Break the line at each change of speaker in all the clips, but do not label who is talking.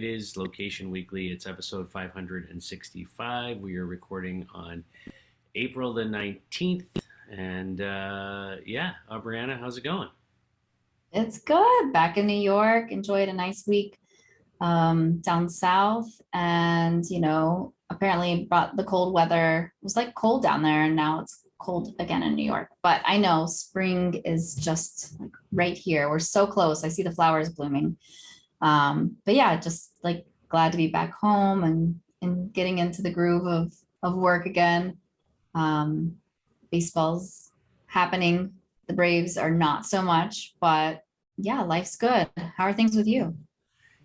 is Location Weekly. It's episode 565. We are recording on April the 19th. And Brianna, how's it going?
It's good. Back in New York, enjoyed a nice week down south, and apparently brought the cold weather. It was like cold down there, and now it's cold again in New York. But I know spring is just like right here. We're so close. I see the flowers blooming. But yeah, just like glad to be back home and getting into the groove of work again. Um, Baseball's happening. The Braves are not so much, but yeah, life's good. How are things with you?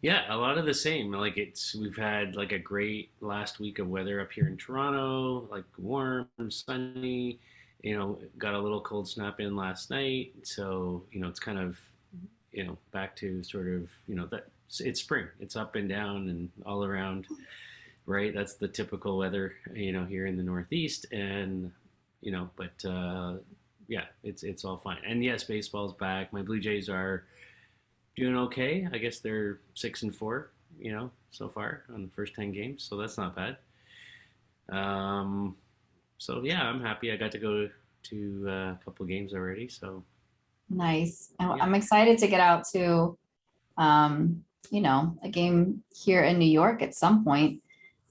Yeah, a lot of the same. We've had like a great last week of weather up here in Toronto, like warm, sunny. Got a little cold snap in last night, so it's kind of back to sort of that it's spring. It's up and down and all around, right? That's the typical weather, here in the Northeast, and but yeah, it's all fine. And yes, baseball's back. My Blue Jays are doing okay. I guess they're 6-4, so far on the first 10 games, so that's not bad. Um, so yeah, I'm happy. I got to go to a couple of games already. So
Nice.
yeah,
I'm excited to get out to, a game here in New York at some point.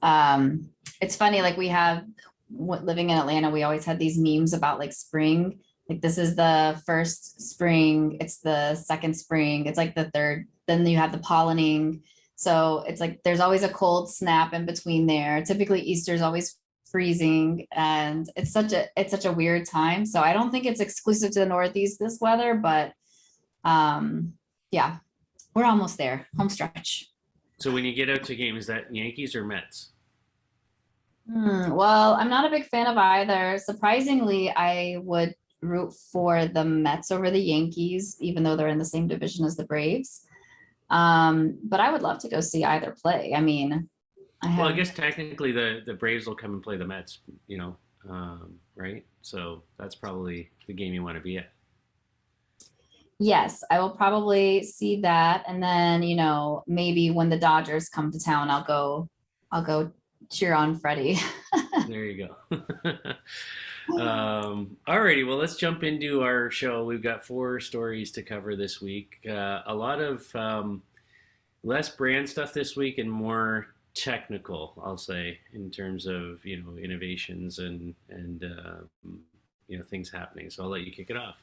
It's funny, like we have living in Atlanta, we always had these memes about like spring. Like this is the first spring, it's the second spring, it's like the third, then you have the pollinating. So it's like there's always a cold snap in between there. Typically Easter's always freezing, and it's such a weird time. So I don't think it's exclusive to the Northeast, this weather, but um yeah, we're almost there. Home stretch.
so when you get out to games, is that Yankees or Mets?
Well, I'm not a big fan of either. Surprisingly, I would root for the Mets over the Yankees, even though they're in the same division as the Braves. But I would love to go see either play. I mean, I
Well, I
have,
guess technically the Braves will come and play the Mets, right? So that's probably the game you want to be at.
yes, I will probably see that. And then, maybe when the Dodgers come to town, I'll go cheer on Freddie.
There you go. Alrighty, well, let's jump into our show. We've got four stories to cover this week. A lot of less brand stuff this week and more technical, I'll say, in terms of innovations and things happening. So I'll let you kick it off.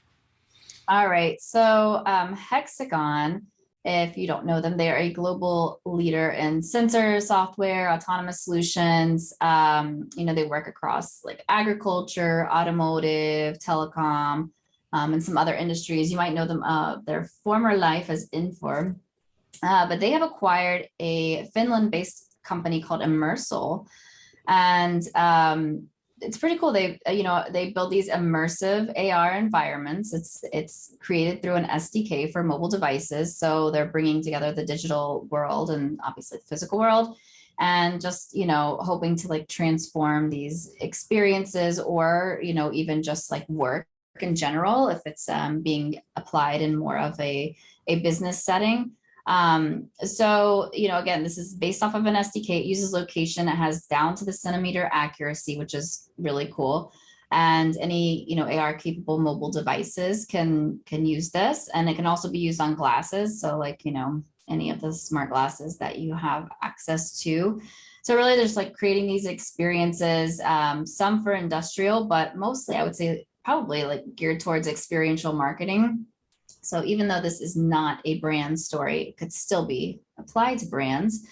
All right. So, Hexagon, if you don't know them, they are a global leader in sensor software, autonomous solutions. They work across like agriculture, automotive, telecom, and some other industries. You might know them, their former life as Infor, but they have acquired a Finland-based company called Immersal, and it's pretty cool. They build these immersive AR environments. It's created through an SDK for mobile devices. So they're bringing together the digital world and obviously the physical world, and just hoping to like transform these experiences, or even just like work in general, if it's being applied in more of a business setting. Again, this is based off of an SDK. It uses location. It has down to the centimeter accuracy, which is really cool. And any, AR capable mobile devices can use this, and it can also be used on glasses. So like, any of the smart glasses that you have access to. So really there's like creating these experiences, some for industrial, but mostly I would say probably like geared towards experiential marketing. So even though this is not a brand story, it could still be applied to brands.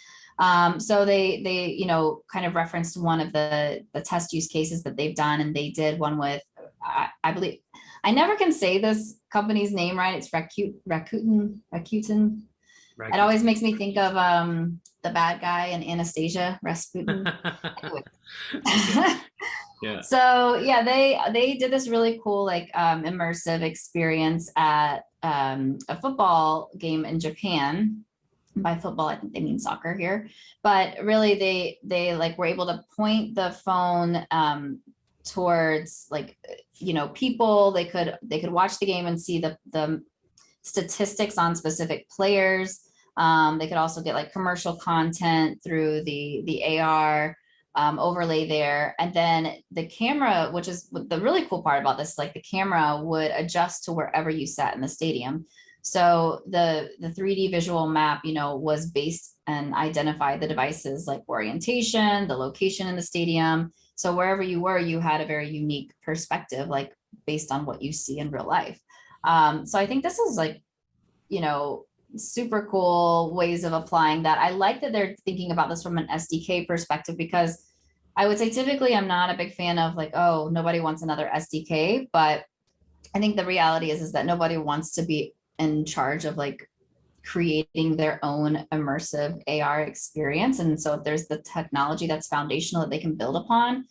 So they kind of referenced one of the test use cases that they've done, and they did one with I believe, I never can say this company's name right. It's Rakuten. It
Racket.
always makes me think of the bad guy in Anastasia, Rasputin. Anyway.
Okay. Yeah.
So yeah, they did this really cool like immersive experience at a football game in Japan. By football, I think they mean soccer here, but really they like were able to point the phone towards like people. They could watch the game and see the statistics on specific players. They could also get like commercial content through the AR overlay there. And then the camera, which is the really cool part about this, like the camera would adjust to wherever you sat in the stadium. So the 3D visual map, was based and identified the device's like orientation, the location in the stadium. So wherever you were, you had a very unique perspective, like based on what you see in real life. So I think this is like, you know, super cool ways of applying that. I like that they're thinking about this from an SDK perspective, because I would say typically I'm not a big fan of like, oh, nobody wants another SDK, but I think the reality is that nobody wants to be in charge of like creating their own immersive AR experience. And so if there's the technology that's foundational that they can build upon,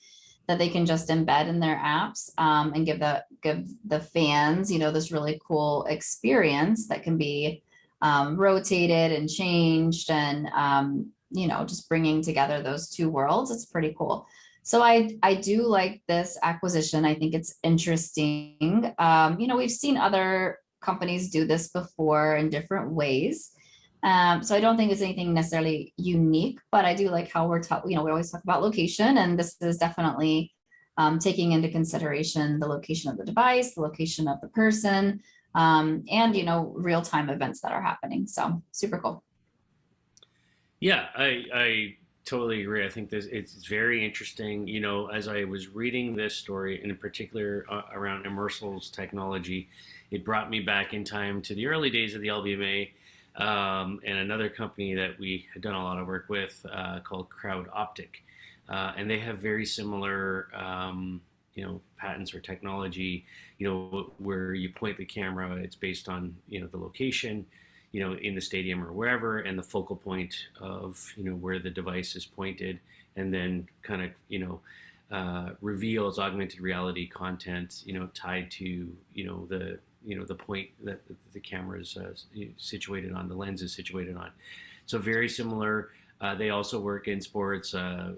that they can just embed in their apps, and give the fans, this really cool experience that can be rotated and changed, and just bringing together those two worlds. It's pretty cool. So I do like this acquisition. I think it's interesting. We've seen other companies do this before in different ways. So I don't think it's anything necessarily unique, but I do like how we always talk about location, and this is definitely taking into consideration the location of the device, the location of the person, and real-time events that are happening. So super cool.
Yeah, I totally agree. I think this it's very interesting. As I was reading this story, and in particular around Immersal's technology, it brought me back in time to the early days of the LBMA, and another company that we had done a lot of work with called Crowd Optic, and they have very similar, patents or technology. Where you point the camera, it's based on the location, in the stadium or wherever, and the focal point of where the device is pointed, and then kind of reveals augmented reality content tied to the point that the camera is situated on, the lens is situated on. So very similar. They also work in sports.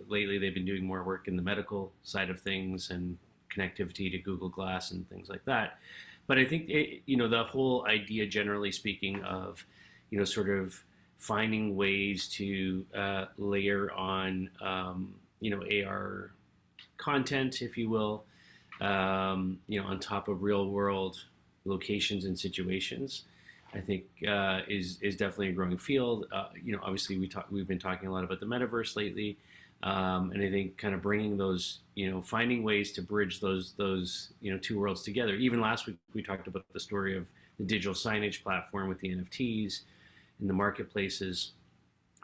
Lately, they've been doing more work in the medical side of things and connectivity to Google Glass and things like that. But I think the whole idea, generally speaking, of sort of finding ways to layer on AR content, if you will, on top of real world locations and situations, I think is definitely a growing field. Obviously we've been talking a lot about the metaverse lately, and I think kind of bringing those, finding ways to bridge those two worlds together. Even last week we talked about the story of the digital signage platform with the NFTs in the marketplaces,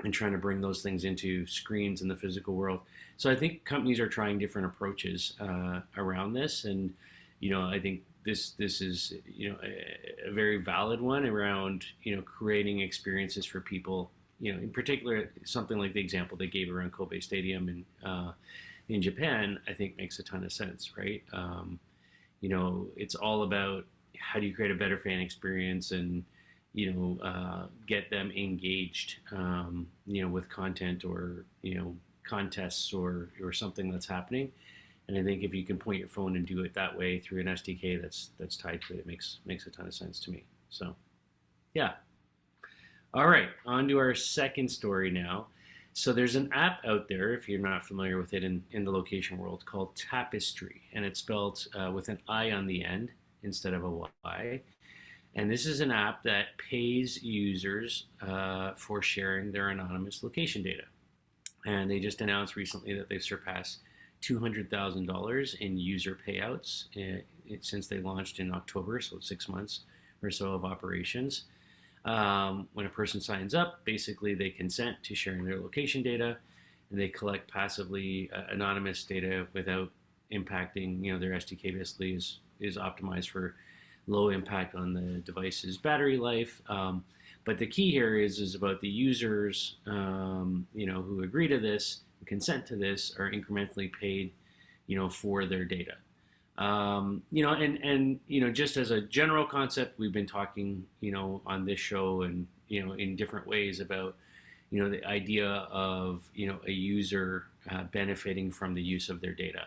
and trying to bring those things into screens in the physical world. So I think companies are trying different approaches around this, and I think this is a very valid one around creating experiences for people. In particular, something like the example they gave around Kobe Stadium in Japan, I think makes a ton of sense, right? It's all about how do you create a better fan experience, and get them engaged, with content, or contests, or something that's happening. And I think if you can point your phone and do it that way through an SDK that's tied to it, it makes a ton of sense to me. So, yeah. All right, on to our second story now. So there's an app out there, if you're not familiar with it in the location world, called Tapestry, and it's spelled with an I on the end instead of a Y. And this is an app that pays users for sharing their anonymous location data. And they just announced recently that they've surpassed $200,000 in user payouts since they launched in October, so 6 months or so of operations. When a person signs up, basically they consent to sharing their location data, and they collect passively anonymous data without impacting, their SDK basically is optimized for low impact on the device's battery life. But the key here is about the users, who agree to this, consent to this, are incrementally paid, for their data. Just as a general concept, we've been talking, on this show, and in different ways about, the idea of, a user benefiting from the use of their data.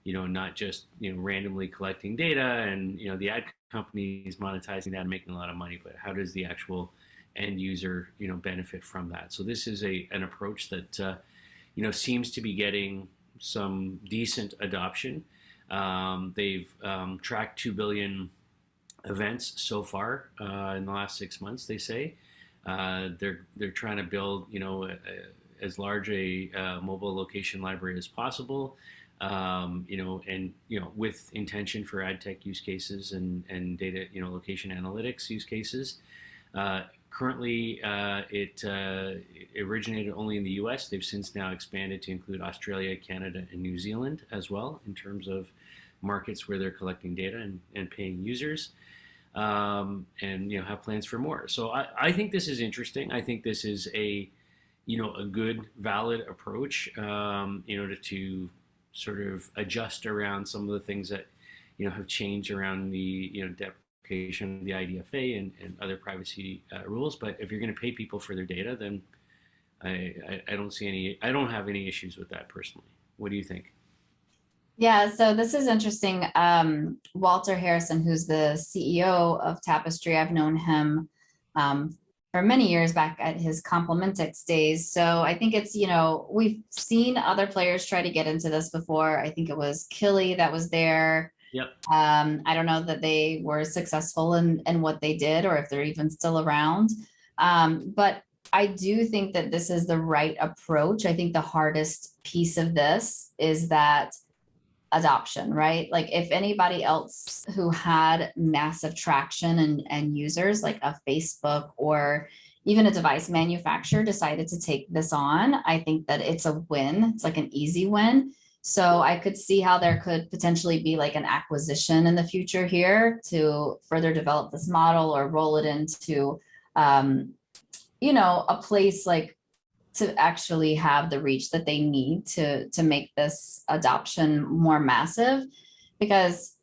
Not just randomly collecting data and the ad companies monetizing that and making a lot of money, but how does the actual end user, benefit from that. So this is an approach that seems to be getting some decent adoption. They've tracked 2 billion events so far in the last 6 months. They say they're trying to build, as large a mobile location library as possible. And with intention for ad tech use cases and data, location analytics use cases. Currently, it originated only in the U.S. They've since now expanded to include Australia, Canada, and New Zealand as well in terms of markets where they're collecting data and paying users, and have plans for more. So I think this is interesting. I think this is a good, valid approach, to sort of adjust around some of the things that have changed around the deprecation of the IDFA and other privacy rules. But if you're going to pay people for their data, then I don't have any issues with that personally. What do you think?
Yeah, so this is interesting. Walter Harrison, who's the CEO of Tapestry, I've known him for many years back at his Complementix days. So I think it's, we've seen other players try to get into this before. I think it was Killy that was there.
Yep.
I don't know that they were successful in what they did or if they're even still around. But I do think that this is the right approach. I think the hardest piece of this is that adoption, right? Like if anybody else who had massive traction and users like a Facebook or even a device manufacturer decided to take this on, I think that it's a win. It's like an easy win. So I could see how there could potentially be like an acquisition in the future here to further develop this model or roll it into, a place like to actually have the reach that they need to make this adoption more massive. Because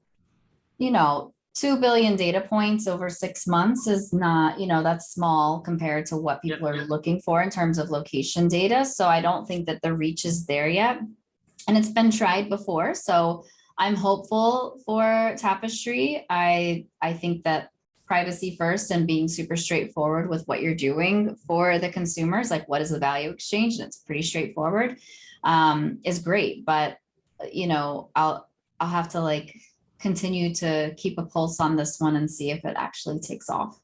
2 billion data points over 6 months is not, that's small compared to what people are looking for in terms of location data. So I don't think that the reach is there yet, and it's been tried before. So I'm hopeful for Tapestry. I think that privacy first and being super straightforward with what you're doing for the consumers, like what is the value exchange, and it's pretty straightforward, is great. But I'll have to like continue to keep a pulse on this one and see if it actually takes off.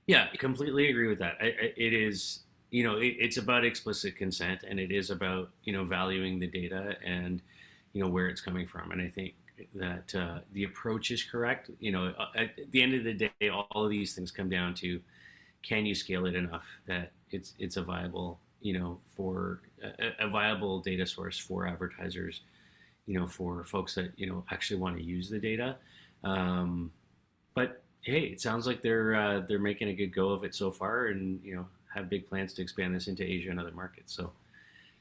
Yeah, I completely agree with that. It is, it's about explicit consent, and it is about valuing the data and where it's coming from. And I think that the approach is correct. At the end of the day, all of these things come down to, can you scale it enough that it's a viable, for a viable data source for advertisers, for folks that actually want to use the data. But hey, it sounds like they're making a good go of it so far, and have big plans to expand this into Asia and other markets. So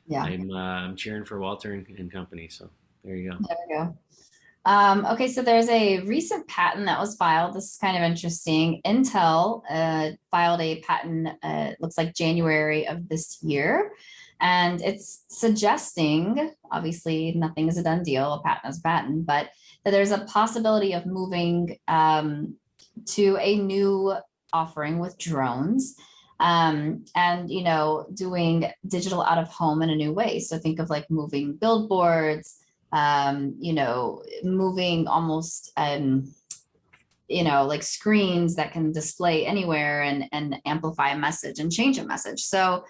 yeah, I'm cheering for Walter and company. So there you go.
There we go. Okay, so there's a recent patent that was filed. This is kind of interesting. Intel filed a patent, looks like January of this year, and it's suggesting, obviously nothing is a done deal, a patent is a patent, but that there's a possibility of moving to a new offering with drones, and doing digital out of home in a new way. So think of like moving billboards, moving almost, like screens that can display anywhere and amplify a message and change a message. So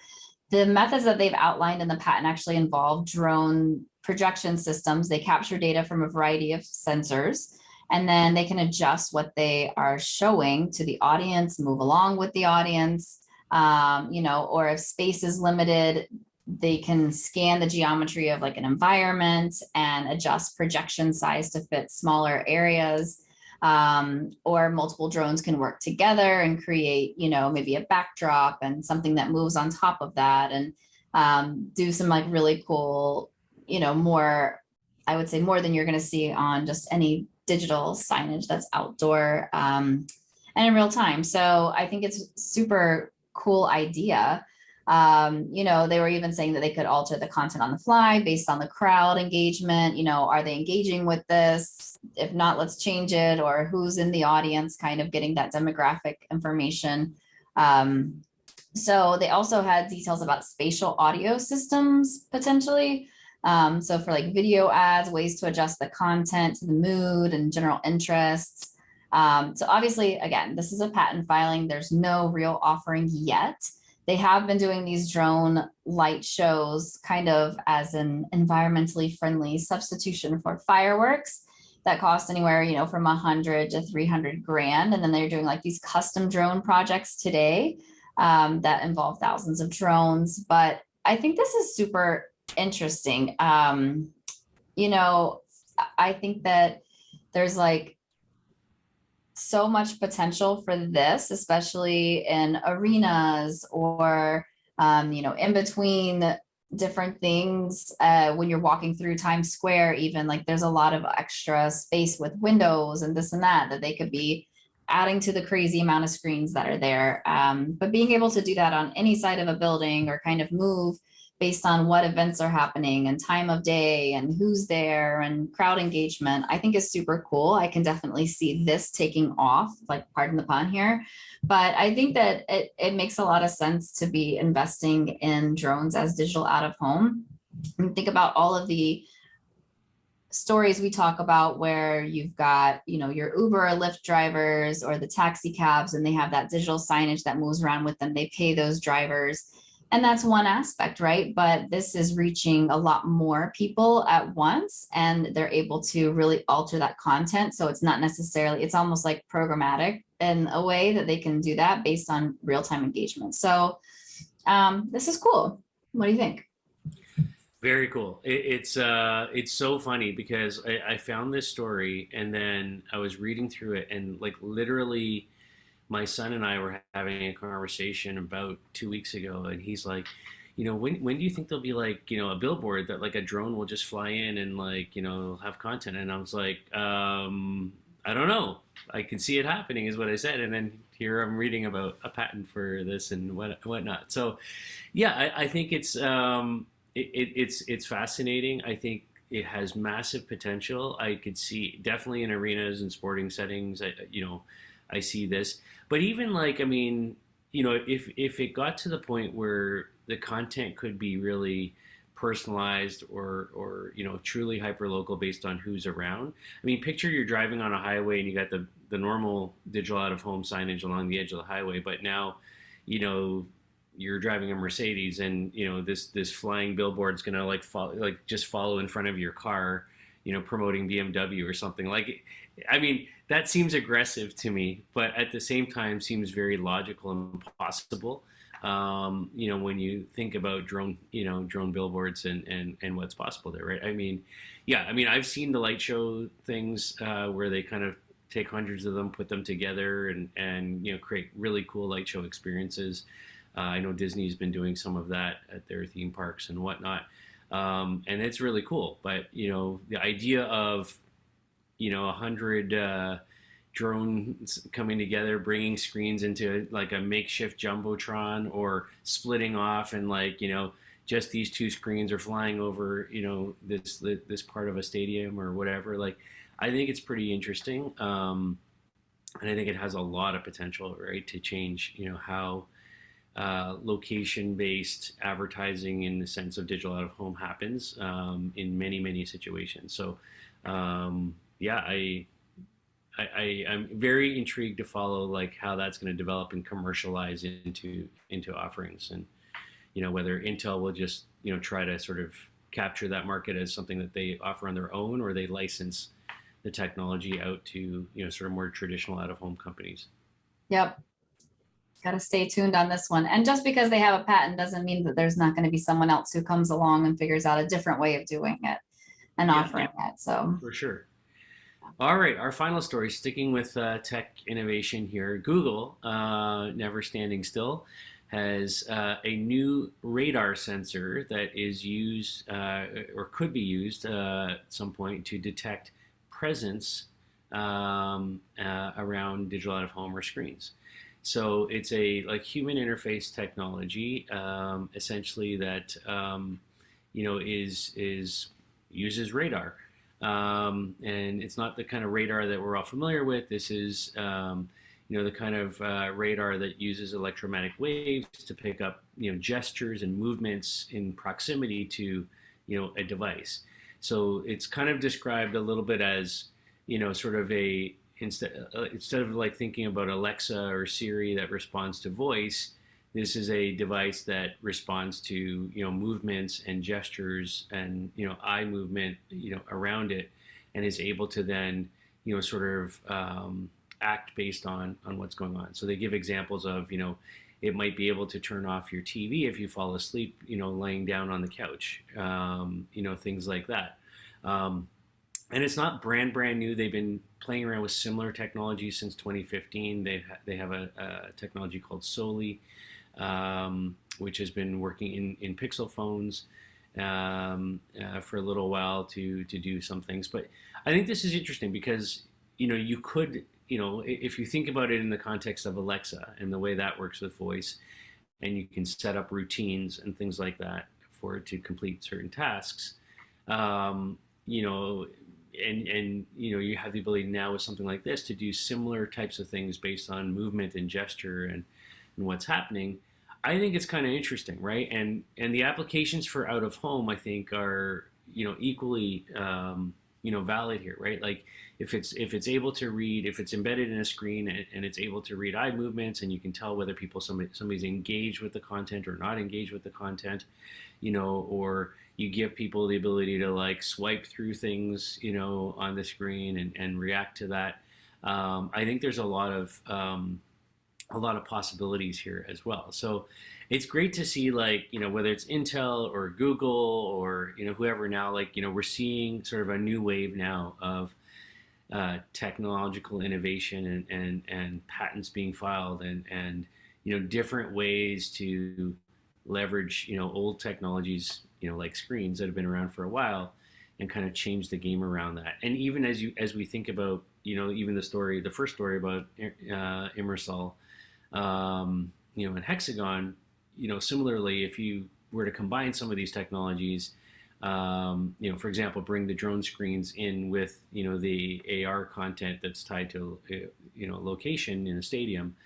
the methods that they've outlined in the patent actually involve drone projection systems. They capture data from a variety of sensors, and then they can adjust what they are showing to the audience, move along with the audience, or if space is limited, they can scan the geometry of like an environment and adjust projection size to fit smaller areas, or multiple drones can work together and create, maybe a backdrop and something that moves on top of that, and do some like really cool, more, I would say more than you're going to see on just any digital signage that's outdoor, and in real time. So I think it's super cool idea. They were even saying that they could alter the content on the fly based on the crowd engagement. Are they engaging with this? If not, let's change it. Or who's in the audience, kind of getting that demographic information. Um, so they also had details about spatial audio systems potentially. So for like video ads, ways to adjust the content to the mood and general interests. So obviously, again, this is a patent filing. There's no real offering yet. They have been doing these drone light shows kind of as an environmentally friendly substitution for fireworks that cost anywhere, from 100 to 300 grand. And then they're doing like these custom drone projects today that involve thousands of drones. But I think this is super interesting. You know, I think that there's like so much potential for this, especially in arenas or, in between different things. When you're walking through Times Square, even like there's a lot of extra space with windows and this and that they could be adding to the crazy amount of screens that are there. But being able to do that on any side of a building or kind of move based on what events are happening and time of day and who's there and crowd engagement, I think is super cool. I can definitely see this taking off, like pardon the pun here. But I think that it makes a lot of sense to be investing in drones as digital out of home. And think about all of the stories we talk about where you've got, your Uber or Lyft drivers or the taxi cabs, and they have that digital signage that moves around with them. They pay those drivers. And that's one aspect, right? But this is reaching a lot more people at once, and they're able to really alter that content. So it's not necessarily, it's almost like programmatic in a way that they can do that based on real-time engagement. So this is cool. What do you think?
Very cool. It's so funny because I found this story and then I was reading through it, and like literally my son and I were having a conversation about 2 weeks ago, and he's like, when do you think there'll be like, a billboard that like a drone will just fly in and like, have content? And I was like, I don't know. I can see it happening, is what I said. And then here I'm reading about a patent for this and whatnot. So, yeah, I think it's fascinating. I think it has massive potential. I could see definitely in arenas and sporting settings. I see this, but even like, I mean, if it got to the point where the content could be really personalized or truly hyper local based on who's around. I mean, picture you're driving on a highway and you got the normal digital out of home signage along the edge of the highway, but now, you know, you're driving a Mercedes and this flying billboard's gonna just follow in front of your car, promoting BMW or something. Like, I mean, that seems aggressive to me, but at the same time seems very logical and possible. When you think about drone billboards and what's possible there, right? I mean, yeah, I mean, I've seen the light show things where they kind of take hundreds of them, put them together, and create really cool light show experiences. I know Disney's been doing some of that at their theme parks and whatnot, and it's really cool. But the idea of 100 drones coming together, bringing screens into like a makeshift jumbotron, or splitting off and just these two screens are flying over this part of a stadium or whatever. Like, I think it's pretty interesting, and I think it has a lot of potential, right, to change how location-based advertising in the sense of digital out of home happens in many situations. So yeah, I'm very intrigued to follow like how that's going to develop and commercialize into offerings, and whether Intel will just try to sort of capture that market as something that they offer on their own, or they license the technology out to sort of more traditional out of home companies.
Yep. Got to stay tuned on this one. And just because they have a patent doesn't mean that there's not going to be someone else who comes along and figures out a different way of doing it and offering it. So
for sure. All right, our final story, sticking with tech innovation here. Google, never standing still, has a new radar sensor that is used or could be used at some point to detect presence around digital out of home or screens. So it's a human interface technology, essentially, that is uses radar. And it's not the kind of radar that we're all familiar with. This is, the kind of radar that uses electromagnetic waves to pick up, gestures and movements in proximity to, a device. So it's kind of described a little bit as, sort of a instead of like thinking about Alexa or Siri that responds to voice, this is a device that responds to, movements and gestures and, eye movement, around it, and is able to then, sort of act based on what's going on. So they give examples of, it might be able to turn off your TV if you fall asleep, laying down on the couch, things like that. And it's not brand new. They've been playing around with similar technology since 2015. They have a technology called Soli, which has been working in Pixel phones for a little while to do some things. But I think this is interesting because you could, if you think about it in the context of Alexa and the way that works with voice, and you can set up routines and things like that for it to complete certain tasks. You have the ability now with something like this to do similar types of things based on movement and gesture and what's happening. I think it's kind of interesting, right? And the applications for out of home, I think, are equally valid here, right? Like if it's able to read, if it's embedded in a screen and it's able to read eye movements, and you can tell whether somebody's engaged with the content or not engaged with the content, or you give people the ability to like swipe through things, on the screen and react to that. I think there's a lot of possibilities here as well. So it's great to see, like, whether it's Intel or Google or, whoever now, like, we're seeing sort of a new wave now of technological innovation and patents being filed and different ways to leverage, old technologies, like screens that have been around for a while and kind of change the game around that. And even as we think about, even the first story about Immersal, and Hexagon, similarly, if you were to combine some of these technologies, for example, bring the drone screens in with, the AR content that's tied to, location in a stadium,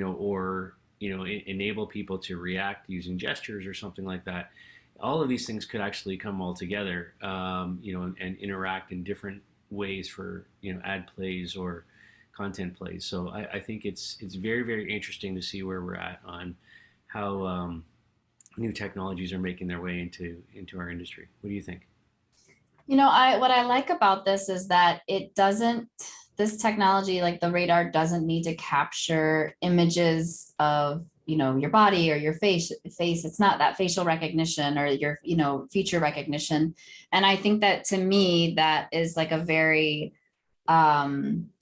or, enable people to react using gestures or something like that. All of these things could actually come all together, and interact in different ways for, ad plays or content plays. So I think it's very, very interesting to see where we're at on how new technologies are making their way into our industry. What do you think?
What I like about this is that this technology, like the radar, doesn't need to capture images of, your body or your face. It's not that facial recognition or your, feature recognition. And I think that, to me, that is like a very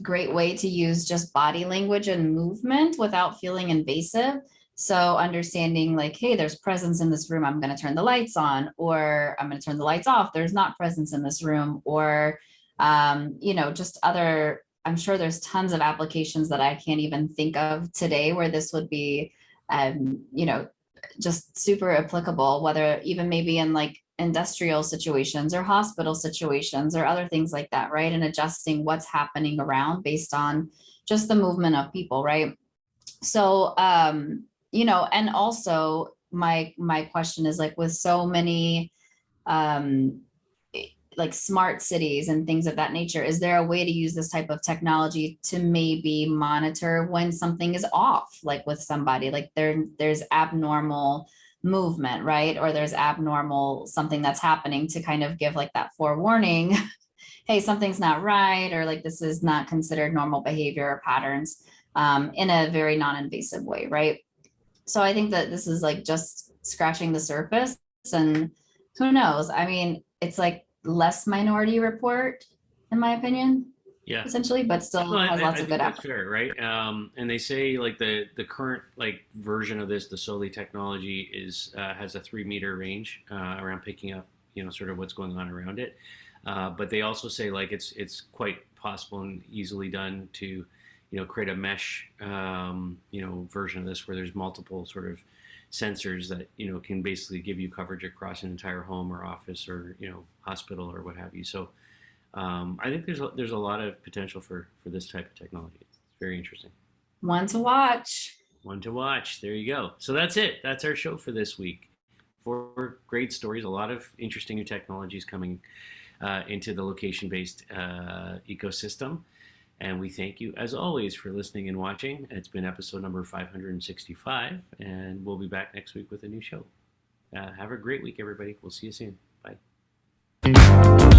great way to use just body language and movement without feeling invasive. So understanding, like, hey, there's presence in this room, I'm going to turn the lights on, or I'm going to turn the lights off, there's not presence in this room, or just other, I'm sure there's tons of applications that I can't even think of today where this would be just super applicable, whether even maybe in like industrial situations or hospital situations or other things like that, right? And adjusting what's happening around based on just the movement of people, right? So, and also my question is, like, with so many like smart cities and things of that nature, is there a way to use this type of technology to maybe monitor when something is off, like with somebody, like there's abnormal movement, right? Or there's abnormal something that's happening, to kind of give like that forewarning, hey, something's not right, or like this is not considered normal behavior or patterns, in a very non-invasive way, right? So I think that this is like just scratching the surface, and who knows? I mean, it's like less Minority Report, in my opinion,
Yeah.
essentially, but still
No,
has
I
lots of
think
good
that's
applications.
fair, right? And they say like the current like version of this, the Soli technology is has a 3 meter range around picking up, sort of what's going on around it. But they also say like it's quite possible and easily done to, create a mesh, version of this where there's multiple sort of sensors that, can basically give you coverage across an entire home or office or, hospital or what have you. So I think there's a lot of potential for this type of technology. It's very interesting.
One to watch.
One to watch. There you go. So that's it. That's our show for this week. 4 great stories, a lot of interesting new technologies coming into the location-based ecosystem. And we thank you, as always, for listening and watching. It's been episode number 565, and we'll be back next week with a new show. Have a great week, everybody. We'll see you soon. Bye.